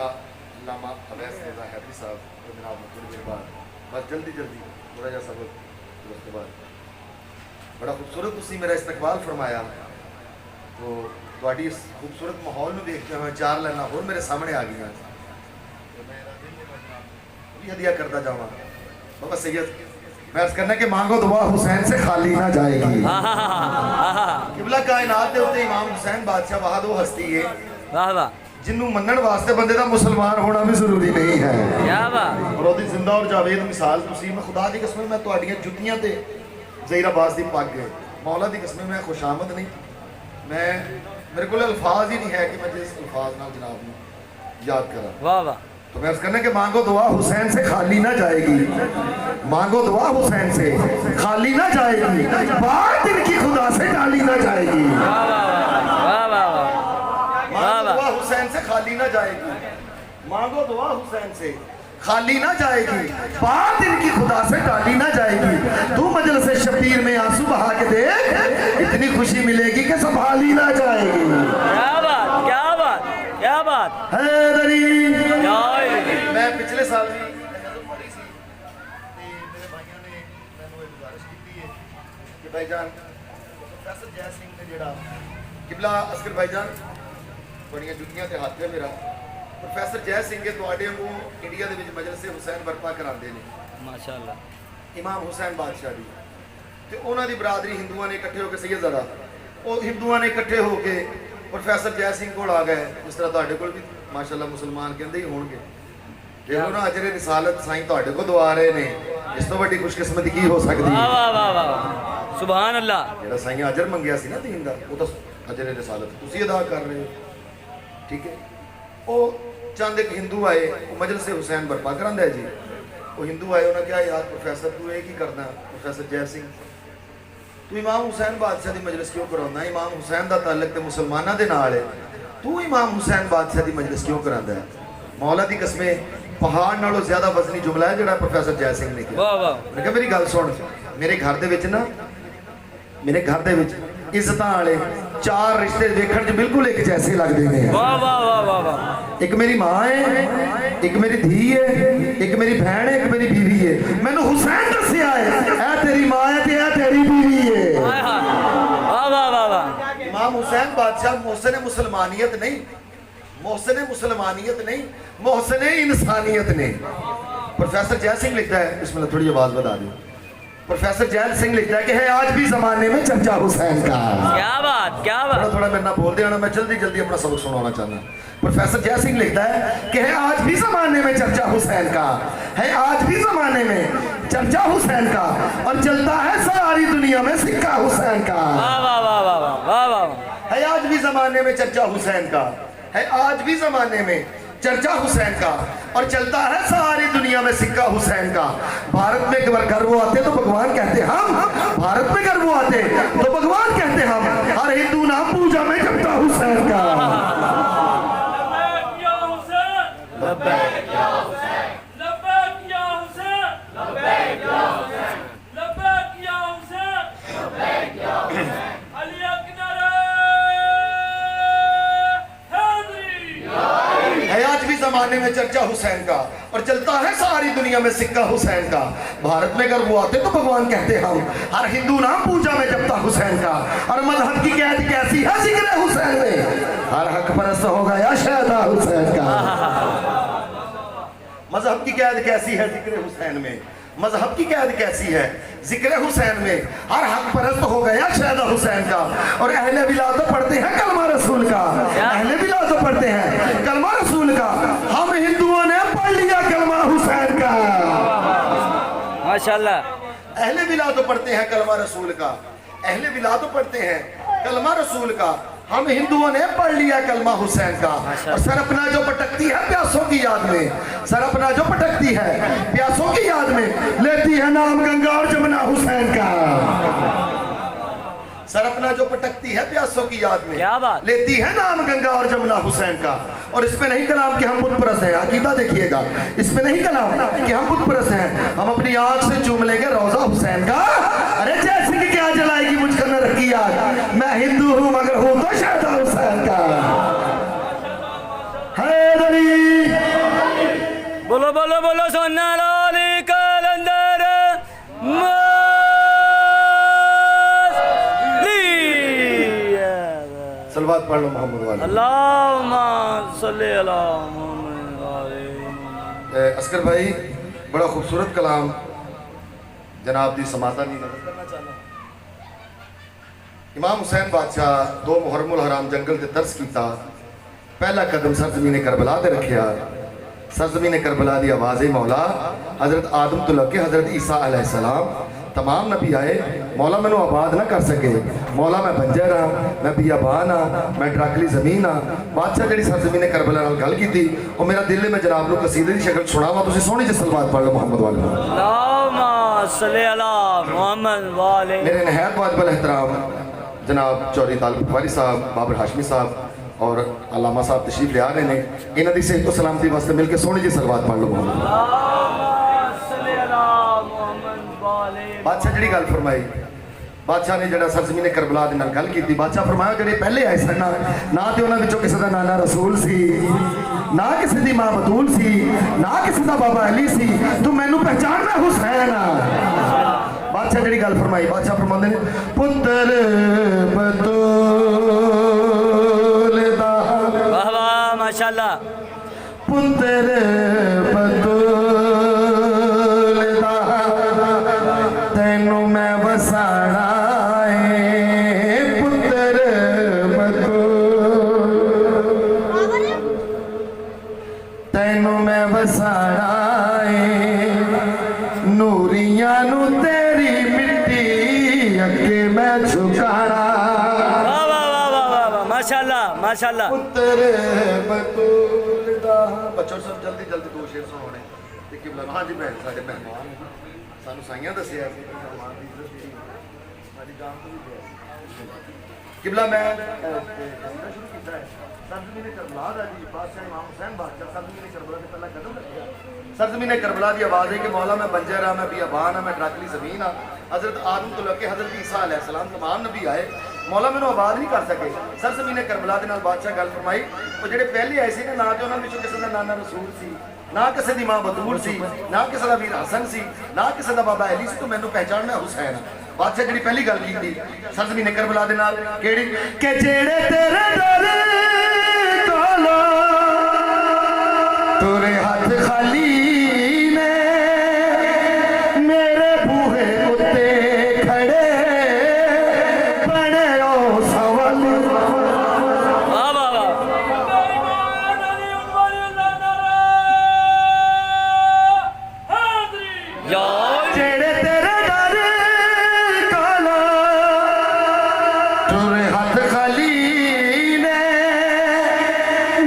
अल्लामा अवैस रज़ा हैदरी साहब को जनाब ने थोड़ी देर बाद बस जल्दी थोड़ा जहा सबक, फिर उसके बाद बड़ा खूबसूरत उसी मेरा इस्तकबाल फरमाया। तो थोड़ी इस खूबसूरत माहौल में देखते हुए चार लाइना होर मेरे सामने आ गई, तो मैं हदिया करता जावा। बाबा सैयद मैं अर्ज करना कि मांगो दुआ हुसैन से खाली ना जाएगी। किबला कायनात के उत्ते इमाम हुसैन बादशाह वहाद वो हस्ती है जिन्हों मनण वास्ते बंदे दा मुसलमान होना भी जरूरी नहीं है। क्या बात और ओदी जिंदा और जावेद मिसाल तुसी मैं खुदा दी कसम मैं तुहाडीआं जुत्तियां ते ज़हीर अब्बास दी पग है मौला दी कसम मैं खुशामद नहीं, मैं मेरे को अल्फाज ही नहीं है कि मैं जिस अल्फाज नाल जनाब नूं याद करा। वाह वाह। तो मैं अर्ज करना कि मांगो दुआ हुसैन से खाली ना जाएगी, मांगो दुआ हुसैन से खाली ना जाएगी, बात इनकी खुदा से डाली ना जाएगी। मांगो दुआ हुसैन से खाली ना जाएगी, मांगो दुआ हुसैन से खाली ना जाएगी, बात इनकी खुदा से डाली ना जाएगी। तू मजलिस से शबीर में आंसू बहा के देख, इतनी खुशी मिलेगी कि संभाली ना जाएगी। क्या बात, क्या बात, क्या बात है दरी। मैं पिछले साल भी पढ़ी सी मेरे भाइयों ने मैंने गुजारिश की है कि भाईजान प्रोफेसर जय सिंह ने जेड़ा किबला असगर भाईजान बड़ियां जुत्तियां ते हाथ है मेरा प्रोफेसर जय सिंह के तुहाडे को इंडिया दे विच मजलिस हुसैन बर्पा करांदे ने माशाअल्लाह इमाम हुसैन बादशाह दी ते उन्हां दी बरादरी हिंदुआं ने इकट्ठे होकर सैयदज़ादा वो हिंदुआं ने इकट्ठे होकर प्रोफेसर जय सिंह कोल आ गए। जिस तरह तुहाडे कोल भी माशाअल्लाह मुसलमान कहंदे ही होणगे देखो ना अजरे रिसालत साईं तुहाडे को दुआ रहे ने, इस तो बड़ी खुशकिस्मती की हो सकदी है। वाह वाह वाह सुभान अल्लाह। जेड़ा साईं अजर मंगया सी ना दीन दा वो तो अजरे रिसालत तुसी अदा कर रहे हो, ठीक है। वो चंद एक हिंदू आए वो मजलिस से हुसैन बर्पा करांदा है जी। वो हिंदू आए उन्होंने कहा यार प्रोफेसर तू ये की करना, प्रोफेसर जय सिंह तू इमाम हुसैन बादशाह की मजलिस क्यों करांदा, इमाम हुसैन का ताल्लुक तो मुसलमानों के नाल है, तू इमाम हुसैन बादशाह की मजलिस क्यों करांदा है। मौला दी कसमें पहाड़ नालों ज्यादा वजनी जुमला है जो प्रोफेसर जय सिंह ने किया। मैं कहा मेरी गल सुन, मेरे घर दे विच ना मेरे घर दे विच इज्जत वाले चार रिश्ते देखने च बिल्कुल एक जैसे लगते हैं। एक मेरी माँ है, एक मेरी धी है, एक मेरी बहन है, एक मेरी बीवी है। मैंने हुसैन दसिया है ऐ तेरी माँ है ते ऐ तेरी बीवी है। इमाम हुसैन बादशाह मोहसिन मुसलमानियत नहीं, मोहसिन मुसलमानियत नहीं, मोहसिन इंसानियत ने। प्रोफेसर जय सिंह लिखता है, इसमें थोड़ी आवाज बता दी। प्रोफेसर जय सिंह लिखता है कि है आज भी जमाने में चर्चा हुसैन का। क्या बात, क्या बात। थोड़ा थोड़ा मेरे ना बोल देना, मैं जल्दी जल्दी अपना सबक सुनाना चाहना। प्रोफेसर जय सिंह लिखता है कि है आज भी जमाने में चर्चा हुसैन का, है आज भी जमाने में चर्चा हुसैन का, और चलता है सारी दुनिया में सिक्का हुसैन का। है आज भी जमाने में चर्चा हुसैन का, है आज भी जमाने में चर्चा हुसैन का, और चलता है सारी दुनिया में सिक्का हुसैन का। भारत में घर वो आते तो भगवान कहते हम, भारत में घर वो आते तो भगवान कहते हम, हर हिंदू नाम पूजा में जपता हुसैन का। जमाने में चर्चा हुसैन का, और चलता है सारी दुनिया में सिक्का हुसैन का। भारत में अगर वो आते तो भगवान कहते हम, हर हिंदू नाम पूजा में जपता हुसैन का। और मजहब की कैद कैसी है जिक्र हुसैन में, हर हक परस्त हो गया शहदा हुसैन का। मजहब की कैद कैसी है जिक्र हुसैन में, मजहब की कैद कैसी है जिक्र हुसैन में, हर हक परस्त हो गया शहदा हुसैन का। और अहले बिला तो पढ़ते हैं कलमा रसूल का, अहले बिला तो पढ़ते हैं कलमा रसूल का। हम हिंदुओं ने पढ़ लिया कलमा हुसैन का माशाल्लाह। अहले बिला तो पढ़ते हैं कलमा रसूल का, अहले बिला तो पढ़ते हैं कलमा रसूल का। हम हिंदुओं ने पढ़ लिया कलमा हुसैन का। और सर अपना जो पटकती है प्यासों की याद में, सर अपना जो पटकती है प्यासों की याद में, लेती है नाम गंगा और जमुना हुसैन का। सर अपना जो पटकती है प्यासों की याद में, लेती है नाम गंगा और जमुना हुसैन का। और इसमें नहीं कलाम कि हम बुत परस्त हैं, अकीदा देखिएगा, इसमें नहीं कलाम कि हम बुत परस्त हैं। हम अपनी आंख से चूम लेंगे रोजा हुसैन का। अरे जैसे कि क्या जलाएगी मुझको न रखी याद, मैं हिंदू हूं मगर हूं तो शहदा हुसैन का। हैदरी बोलो बोलो बोलो सोना लाली कलंदर सलवात पढ़ लो मोहम्मद वाले। अल्लाहुम्मा सल्ली अला मुहम्मद वाले। अस्कर भाई बड़ा खूबसूरत कलाम जनाब दी समाता नहीं नजर करना चाहना। इमाम हुसैन बादशाह 2 मुहर्रमुल हराम जंगल ते तरस कीता, पहला कदम सरजमीन करबला ते रखिया। सरजमीन करबला दी आवाज़ मौला हजरत आदम तो लगे हजरत ईसा अलैहिस्सलाम तमाम नबी आए, मौला मैनू आबाद ना कर सके। मौला मैं बंजर हाँ, मैं बियाबान हाँ, मैं डराकली जमीन हाँ। बादशाह जी सरजमीन करबला नाल गल की और मेरा दिल मैं जनाब को कसीदे की शक्ल सुनावा। तुसीं सोहनी जी सलवात पढ़ लो मोहम्मद वाले। अल्लाहुम्मा सल्ली अला मुहम्मद वाले। मेरे नहायत वाजिबुल एहतराम जनाब चौधरी तालिब वारी साहब, बाबर हाशमी साहब और अल्लामा साहब तशरीफ ले आ रहे हैं। इन्हों की सेहत सलामती वास्ते मिलकर सोहनी जी सलवात पढ़ लो मोहम्मद। बादशाह जी गल फरमाई, बादशाह ने जरा सरजमीन करबला दे नाल गल की। बादशाह फरमाया जो पहले आए सन ना तो उन्होंने किसी का नाना रसूल सी, ना किसी की मां बतूल सी, ना किसी का बाबा अली सी, तू मैनू पहचानना हुसैन। बादशाह जी गल फरमाई, बादशाह फरमाते ने पुत्र बतूल दा वाह वाह माशाल्लाह। पुत्र बतूल दा तैनू मैं वसाना है। पुत्र बतूल तैनू मैं वसाना है। नूरियां नू तेरी मिट्टी अगे मैं झुकाना। वाह वाह वाह वाह वाह माशाल्लाह माशाल्लाह। पुत्र बतूल दा बच्चों सब जल्दी जल्दी 2 शेर सुनाने ते किबला। हाँ जी भैन साडे मेहमान सानू साइयां दसिया सी मेहमान दी इज्जत दी साडी जान तो भी दिया किबला। मैं कसीदा शुरू कीता है सरजमीन करबला दा जी। बादशाह इमाम हुसैन बादशाह सरजमीन करबला ते पहला कदम रखिया। सरजमीन करबला दी आवाज़ है कि मौला मैं बंजर हाँ, मैं बियाबान हाँ, मैं डराकली जमीन हाँ। हजरत आदम तो लगे हजरत ईसा अलैहिस्सलाम तमाम नबी आए, मौला मैनू आबाद नहीं कर सके। सरजमीन करबला दे नाल बादशाह गल फरमाई वो जो पहले आए थे ना तो उन्होंने किसी का नाना रसूल सी, ना किसी की मां बतूल सी, ना किसी का वीर हसन सी, ना किसी का बाबा अली सी, तो मैनू पहचानना हुसैन। बादशाह जी पहली गल की सरजमीन करबला दे नाल केड़ी के जेड़े तेरे दर कोलो तुरे हाथ खाली ने मेरे बूहे उत्ते खड़े बने ओ सवाल। वाह वाह वाह। या जेड़े तेरे दर कोलो तुरे हाथ खाली ने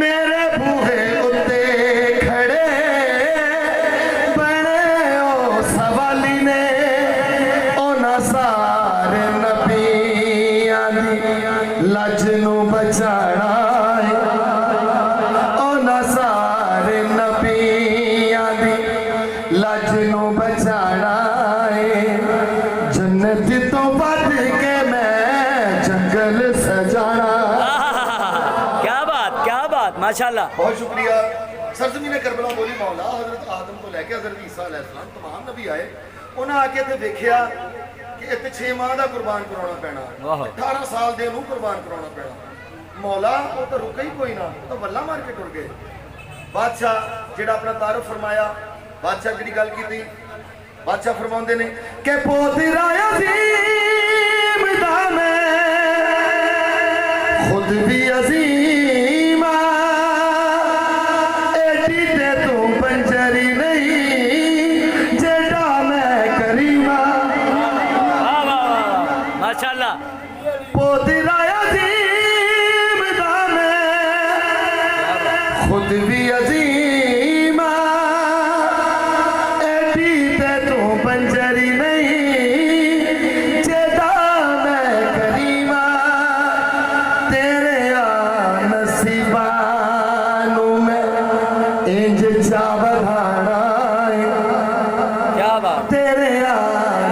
मेरे बूहे उत्ते खड़े बने ओ सवाली ने। उन्हां सारे नबियां दी लज नू बचाना है। उन्हां सारे नबियां दी लज नू बचाना है। जन्नत तो बढ़ के मैं जंगल सजाना। क्या बात माशाल्लाह। बहुत शुक्रिया। सरजमीन करबला बोली मौला हजरत आदम तो लैके हजरत ईसा अलैहिस्सलाम तमाम नबी आए। उन्हें आके ते देखिया कि इत्थे 6 माह का कुर्बान कराना पैना, 18 साल दे नूं कुर्बान कराना पैना। मौला वो तो रुका ही कोई ना, तो बल्ला मार के टुर गए। बादशाह जेड़ा अपना तारुफ फरमाया, बादशाह जी गल की थी। बादशाह फरमाते ने के पोतरा अजीम दा मैं खुद भी अजीम एडी ते तू बंजरी नहीं जेड़ा मैं करीमा। वाह वाह वाह माशाल्लाह। पोतरा अजीम दा मैं खुद भी अजीम एडी ते तू बंजरी नहीं जेड़ा मैं करीमा। तेरे आ नसीबा नू मैं इंज चा बढ़ाना है। क्या बात। तेरे आ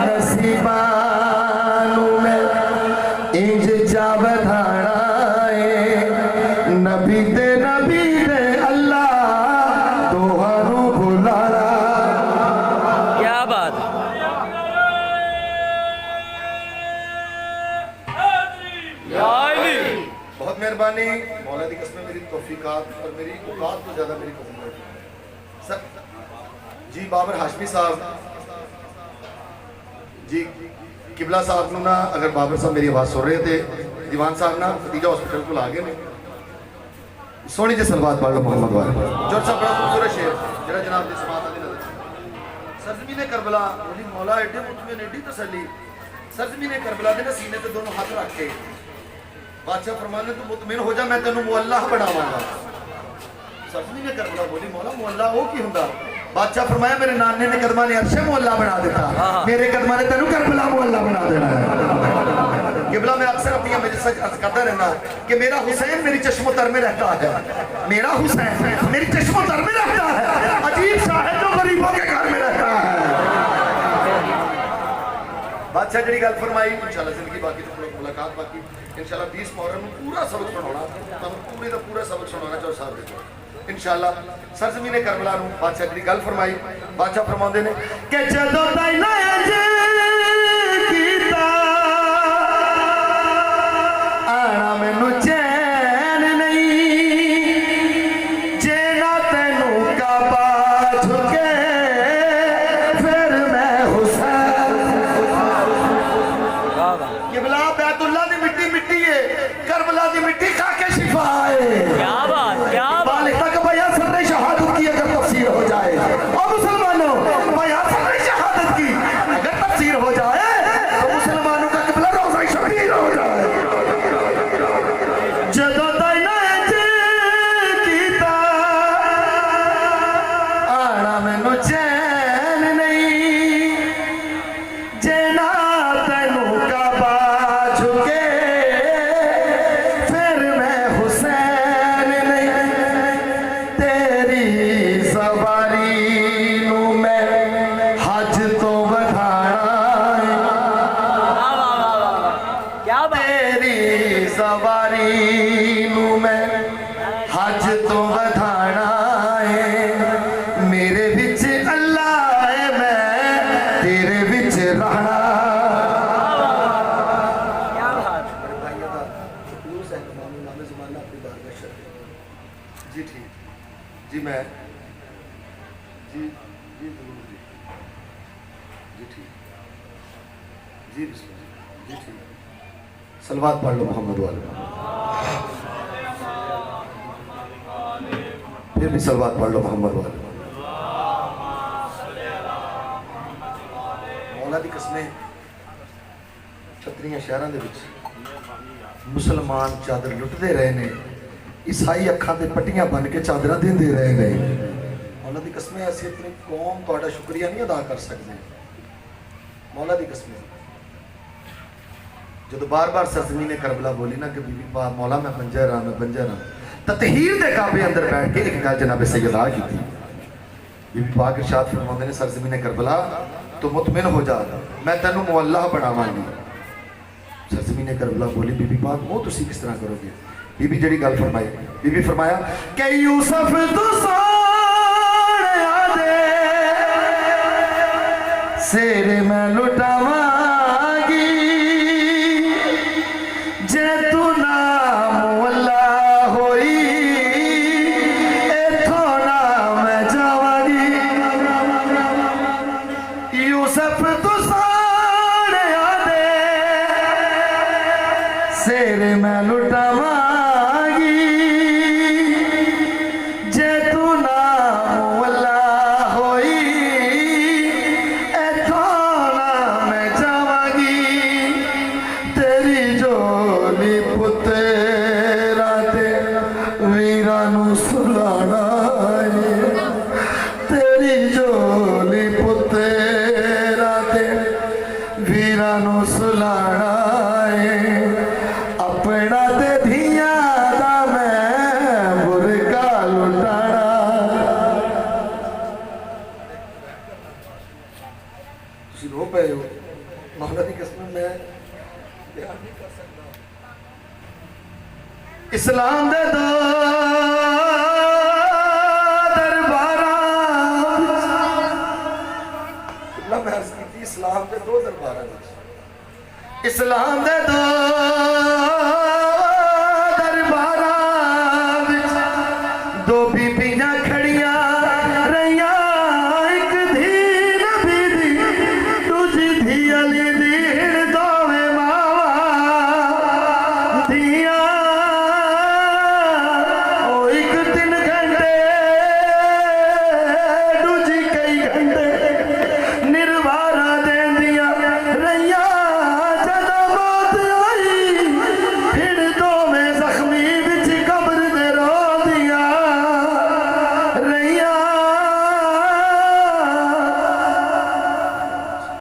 नसीबा नू मैं इंज चा बढ़ाना है। नबी दे अल्लाह दोहारू भुला मेहरबानी मौला दी कसम मेरी तौफीकात और मेरी औकात तो ज़्यादा मेरी कबूल है सर जी। बाबर हाशमी साहब जी किबला साहब नू ना अगर बाबर साहब मेरी आवाज़ सुन रहे थे दीवान साहब ना खदीजा हॉस्पिटल को आ गए ने सोहनी जी सलवात पढ़ लो मोहम्मद वाले जोर साहब बड़ा खूबसूरत शेर जरा जनाब दी समात दी नजर सरजमीन करबला बोली मौला एडे मुतमिन एडी तसल्ली सरजमीन करबला दे ना सीने ते दोनों हाथ रख के बादशाह फरमाने तू मुतमिन हो जा मैं तेनू मुअल्लाह बनावांगा। सरजमीन करबला बोली मौला मुअल्लाह वो की हुंदा बादशाह फरमाया मेरे नाने ने कदमा ने अर्श मुअल्ला बना दिता मेरे कदमा ने तेनू करबला मुअल्ला बना देना है। किबला मैं अक्सर अपनी मजलिस में अर्ज करता रहना कि मेरा हुसैन मेरी चश्मोतर में रहता है मेरा हुसैन मेरी चश्मोतर में रहता है अजीब सा है जो गरीबों के घर में रहता है। बादशाह जी गल फरमाई इंशाल्लाह जिंदगी बाकी तो मुलाकात बाकी इंशाल्लाह 20 मुहर्रम में पूरा सबक सुनाना पूरे का पूरा सबक सुनाना चाहो साहब देखो इंशाल्लाह। सरजमीन करबला नूं बादशाह जी गल फरमाई बादशाह फरमाउंदे ने कि जदों ताईं ना अज कीता आना मैनू चैन नहीं जे ना तैनू काबा झुके फिर मैं हुसैन। किबला बैतुल्लाह दी मिट्टी मिट्टी है करबला दी मिट्टी खा के शिफा है। क्या बात तक बयां सर शहादत की अगर तफसीर हो जाए और मुसलमानों बयां सर शहादत की अगर तफसीर हो जाए तो मुसलमानों का किबला रोज़ा शबीर हो जाए। जदों ताईं ना इंज कीता आना मैनू चैन नहीं जे ना तैनू काबा झुके फिर मैं हुसैन नहीं तेरी सवारी नू मैं हज तो बढ़ाना क्या बात तेरी सवारी नू मैं हज तो बढ़ाना है मेरे विच अल्लाह है मैं तेरे विच रहना। क्या बात जी ठीक जी मैं जी जी जरूर जी जी ठीक जी बिस्मिल्लाह जी ठीक सलवात पढ़ लो मोहम्मद वाले फिर भी सलवात पढ़ लो मोहम्मद वाले। मौला दी कसमें छतरियां शहरों के मुसलमान चादर लुटते रहे ने ईसाई अखां ते पट्टियां बन के चादर देंदे रहे ने। मौला दी कसमें असीं अपनी कौम तुहाडा शुक्रिया नहीं अदा कर सकते। मौला दी कसमें जो बार बार सरजमीन करबला बोली ना कि बीबी पा मौला मैं बंजर हाँ मैं बंजर हाँ ततहीर दे काबे अंदर बैठ के एक गल जनाब सैयदा की थी बीबी पाक इरशाद फरमाते ने सरजमीन करबला तो मुतमिन हो जा मैं तेनू मुअल्लाह बनावांगी। सरजमीन करबला बोली बीबी पाक वो तुसी किस तरह करोगे। बीबी जड़ी गल फरमाई बीबी फरमाया कि यूसुफ तू सोहणिया दे सिर मैं लुटावांगी जे तू ना मुअल्ला होई इथों ना मैं जावांगी। यूसुफ तू सोहणिया दे सिर मैं लुटावांगी जे तू ना मुअल्ला होई इथों ना मैं जावांगी। तेरी जोली पुत्तरा ते वीरां नूं सुलाना है तेरी जोली पुत्तरा ते वीरां नूं सुलाना है अपना ते धियां दा मैं बुरका लुटाना। तुसीं रो पए हो मौला दी कसम मैं बयान नहीं कर सकता। इस्लाम दे दो दरबारां मैं अर्ज़ कीती इस्लाम दे दो दरबारां इस्लाम दे दो